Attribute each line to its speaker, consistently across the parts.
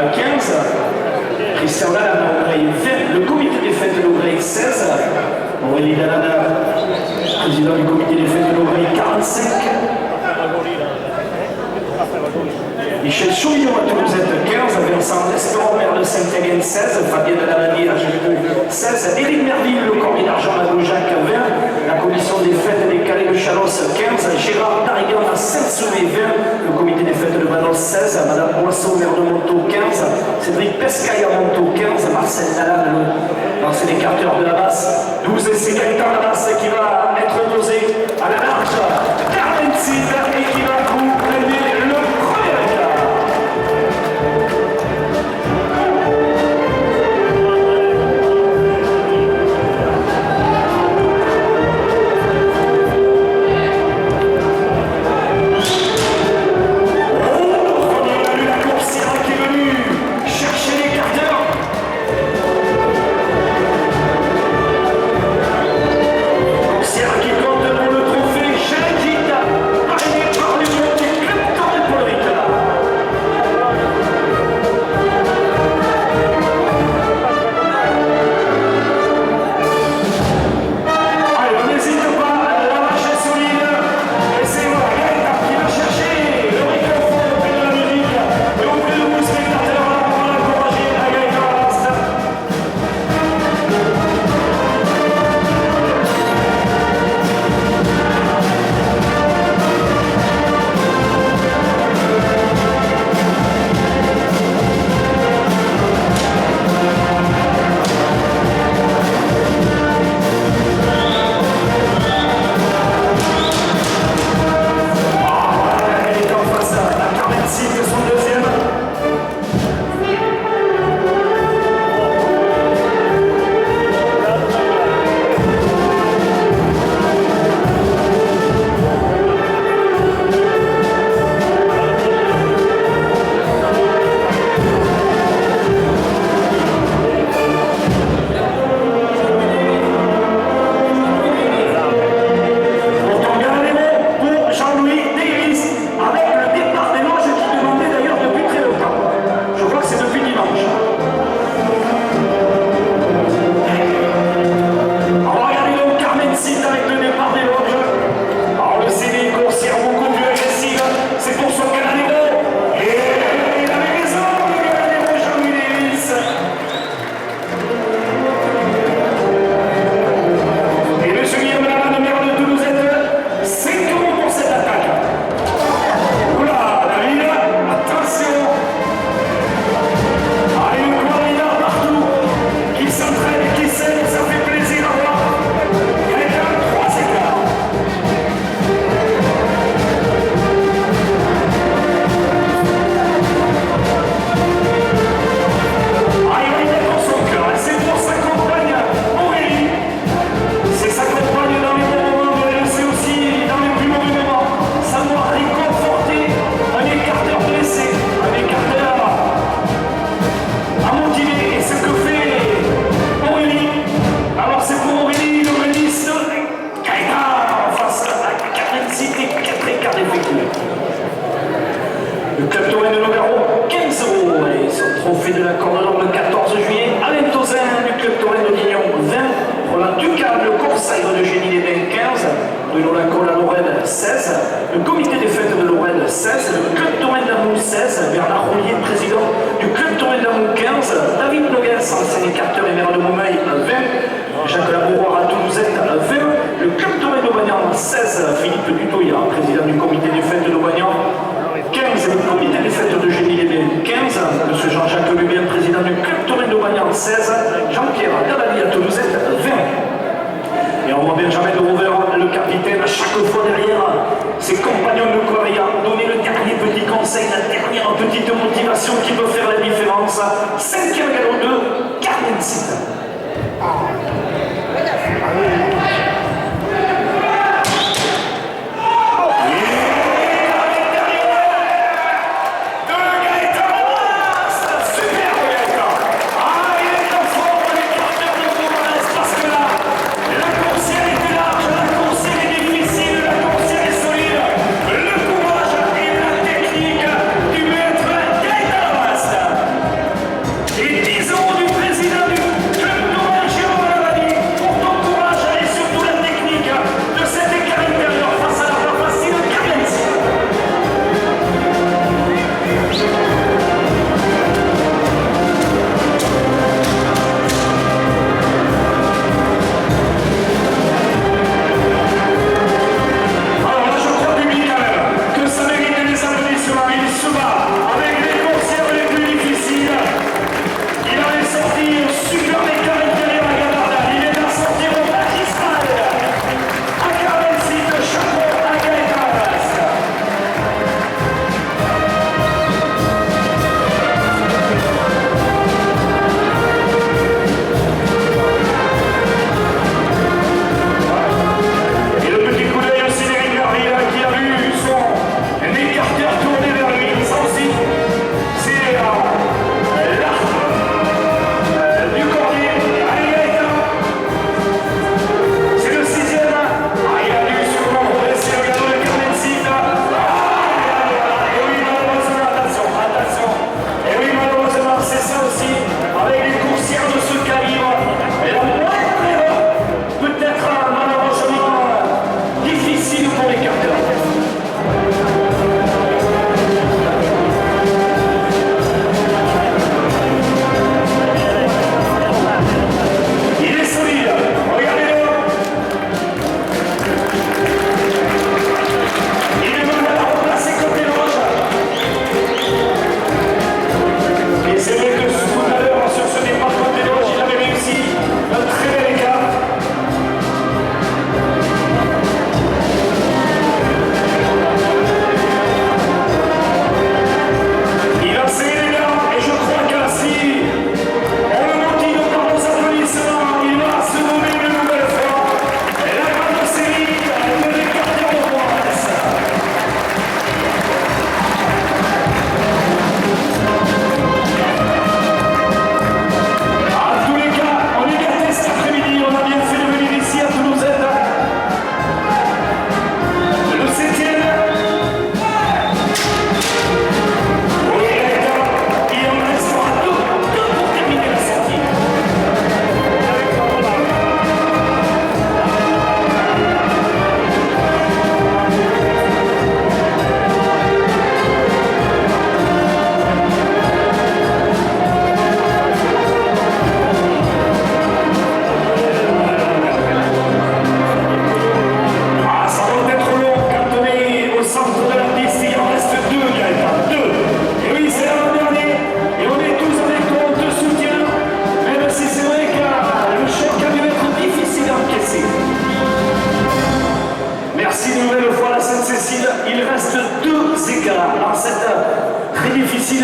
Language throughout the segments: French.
Speaker 1: 15. Christian Lalanne à Aubreil 20. Le comité des fêtes de l'Aubreil 16. Aurélie Lalanne, président du comité des fêtes de l'Aubreil 45. Michel Chauvillon à Toulousette 15, Vincent Restaurant, maire de Saint-Étienne 16, Fabien de la Lavanie à Géveux 16, Éric Merville, le corps d'argent à Gaujac 20, la commission des fêtes des Calais de Chalosse 15, Gérard Darigan à Saint-Soumet 20, le comité des fêtes de Manos 16, Madame Boisseau, maire de Montaut 15, Cédric Pescaille à Montaut 15, Marcel Lalanne, l'ancien écarteur de la Basse 12, et c'est Gaëtan la Basse qui va être posé à la marche, Carmen Cid, et qui va vous prendre le premier écart.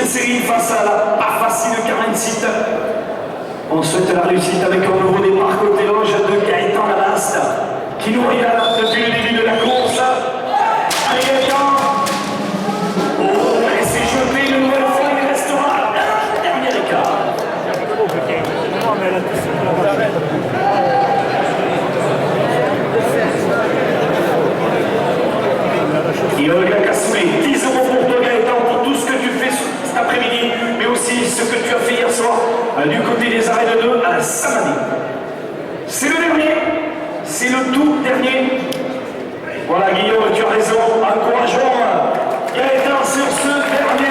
Speaker 1: deuxième série face à la pas facile de Karancite. On souhaite la réussite avec un nouveau départ côté loge de Gaëtan Lavaste qui nous regarde depuis le début de la course. Allez Gaëtan! Oh, et c'est jeté une nouvelle fois, il restera le dernier écart. Et Olga Kassouli, 10 € pour toi Gaëtan pour tout ce que tu fais cet après-midi, mais aussi ce que tu as fait hier soir du côté des arrêts de 2 à Saint-Denis. C'est le dernier, c'est le tout dernier. Voilà Guillaume, tu as raison, encourageons Gaëtan sur ce dernier